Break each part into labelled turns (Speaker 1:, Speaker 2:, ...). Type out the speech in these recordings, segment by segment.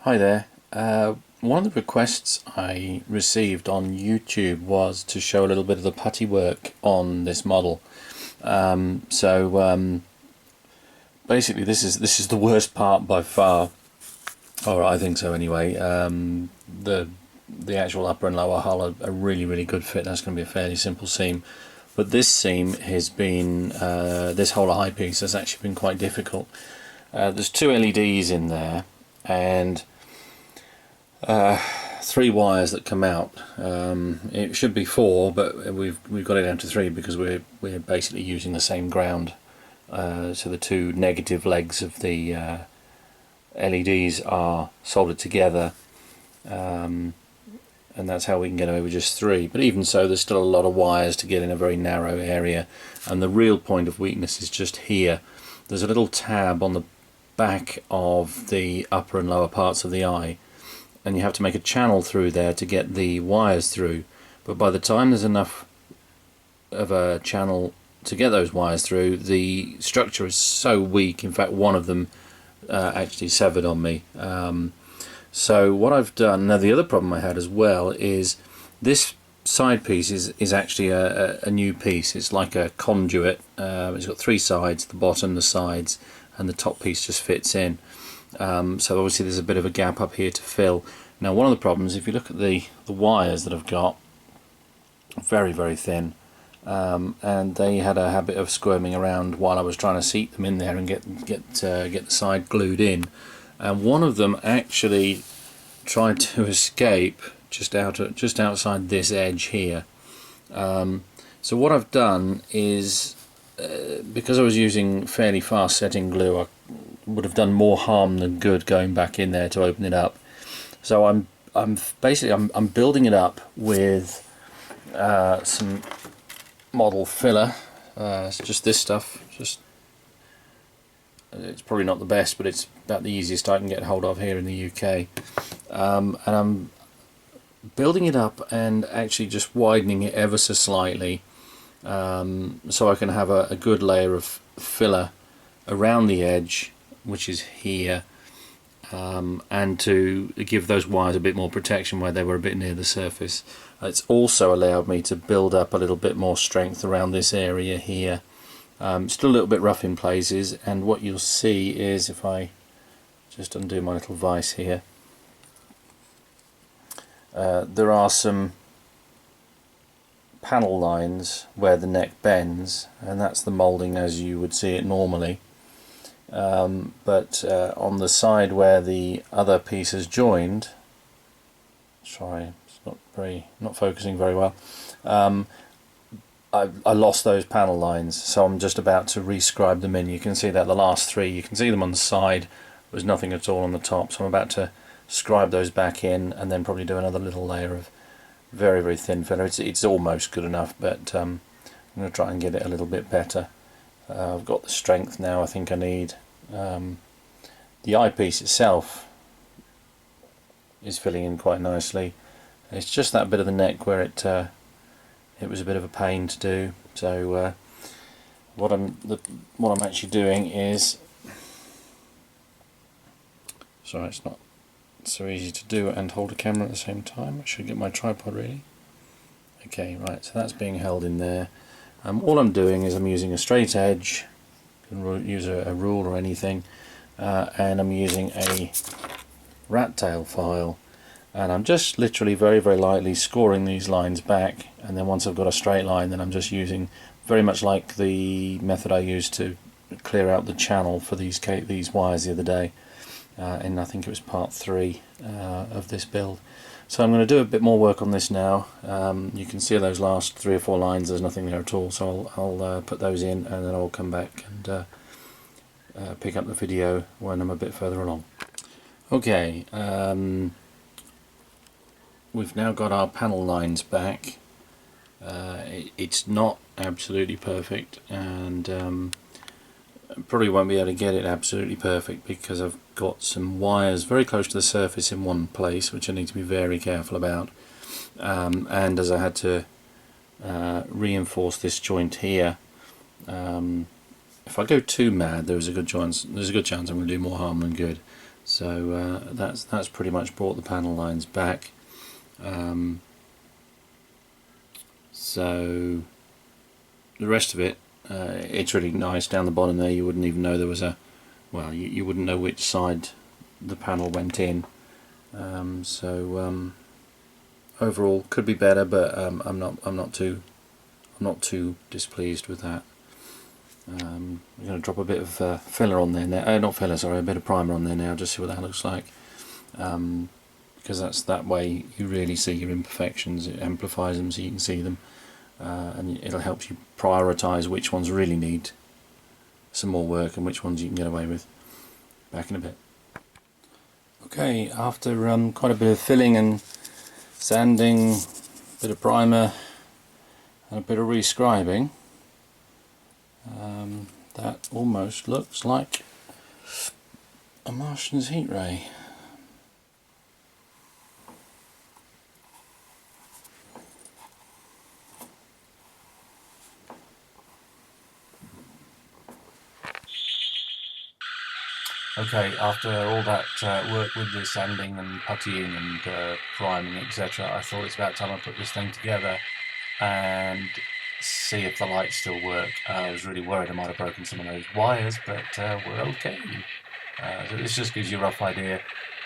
Speaker 1: Hi there. One of the requests I received on YouTube was to show a little bit of the putty work on this model. Basically, this is the worst part by far, or I think so anyway. The actual upper and lower hull are really good fit. That's going to be a fairly simple seam, but this seam has been this whole eyepiece has actually been quite difficult. There's two LEDs in there, and three wires that come out. It should be four, but we've got it down to three because we're basically using the same ground. So the two negative legs of the LEDs are soldered together, and that's how we can get away with just three. But even so, there's still a lot of wires to get in a very narrow area, and the real point of weakness is just here. There's a little tab on the back of the upper and lower parts of the eye, and you have to make a channel through there to get the wires through. But by the time there's enough of a channel to get those wires through, the structure is so weak. In fact, one of them actually severed on me. So what I've done, now the other problem I had as well is this side piece is actually a new piece. It's like a conduit. It's got three sides, the bottom, the sides, and the top piece just fits in. So obviously there's a bit of a gap up here to fill. Now one of the problems, if you look at the wires that I've got, very thin, and they had a habit of squirming around while I was trying to seat them in there and get the side glued in, and one of them actually tried to escape just outside this edge here. So what I've done is, because I was using fairly fast setting glue, I would have done more harm than good going back in there to open it up. So I'm building it up with some model filler. It's just this stuff. It's probably not the best, but it's about the easiest I can get hold of here in the UK. And I'm building it up and actually just widening it ever so slightly, so I can have a good layer of filler around the edge, which is here, and to give those wires a bit more protection where they were a bit near the surface. It's also allowed me to build up a little bit more strength around this area here. Still a little bit rough in places, and what you'll see is, if I just undo my little vise here, there are some panel lines where the neck bends, and that's the moulding as you would see it normally. But on the side where the other piece is joined, it's not focusing very well. I lost those panel lines, so I'm just about to rescribe them in. You can see that the last three, you can see them on the side, there was nothing at all on the top, so I'm about to scribe those back in and then probably do another little layer of very thin filler. It's almost good enough, but I'm going to try and get it a little bit better. I've got the strength now I think I need. The eyepiece itself is filling in quite nicely. It's just that bit of the neck where it was a bit of a pain to do. So what I'm actually doing is, sorry, it's not so easy to do and hold a camera at the same time. I should get my tripod ready. Okay, right, so that's being held in there. All I'm doing is I'm using a straight edge. You can use a rule or anything, and I'm using a rat tail file, and I'm just literally very lightly scoring these lines back, and then once I've got a straight line, then I'm just using, very much like the method I used to clear out the channel for these wires the other day, and I think it was part 3 of this build. So I'm going to do a bit more work on this now. You can see those last 3 or 4 lines, there's nothing there at all, so I'll put those in, and then I'll come back and pick up the video when I'm a bit further along. Okay, we've now got our panel lines back. It's not absolutely perfect, and probably won't be able to get it absolutely perfect because I've got some wires very close to the surface in one place which I need to be very careful about, and as I had to reinforce this joint here, if I go too mad there's a good chance I'm going to do more harm than good. So that's pretty much brought the panel lines back. So the rest of it, it's really nice down the bottom there. You wouldn't even know there was a, well, you wouldn't know which side the panel went in. Overall could be better, but I'm not too displeased with that. I'm going to drop a bit of filler on there now. Not filler, sorry, a bit of primer on there now, just see what that looks like. Because that way you really see your imperfections. It amplifies them so you can see them, and it'll help you prioritise which ones really need some more work and which ones you can get away with. Back in a bit. Okay, after quite a bit of filling and sanding, a bit of primer and a bit of rescribing, that almost looks like a Martian's heat ray. Okay, after all that work with the sanding and puttying and priming, etc., I thought it's about time I put this thing together and see if the lights still work. I was really worried I might have broken some of those wires, but we're okay. So this just gives you a rough idea.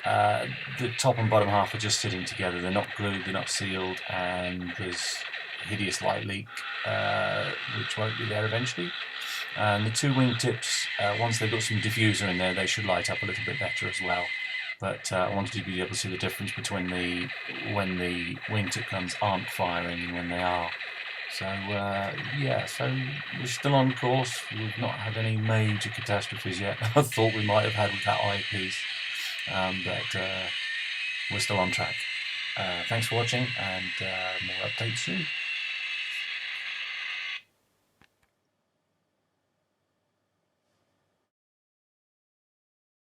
Speaker 1: The top and bottom half are just sitting together. They're not glued, they're not sealed, and there's a hideous light leak, which won't be there eventually. And the two wingtips, once they've got some diffuser in there, they should light up a little bit better as well. But I wanted you to be able to see the difference between when the wingtip guns aren't firing and when they are. So yeah, so we're still on course. We've not had any major catastrophes yet. I thought we might have had with that eyepiece, but we're still on track. Thanks for watching, and more updates soon.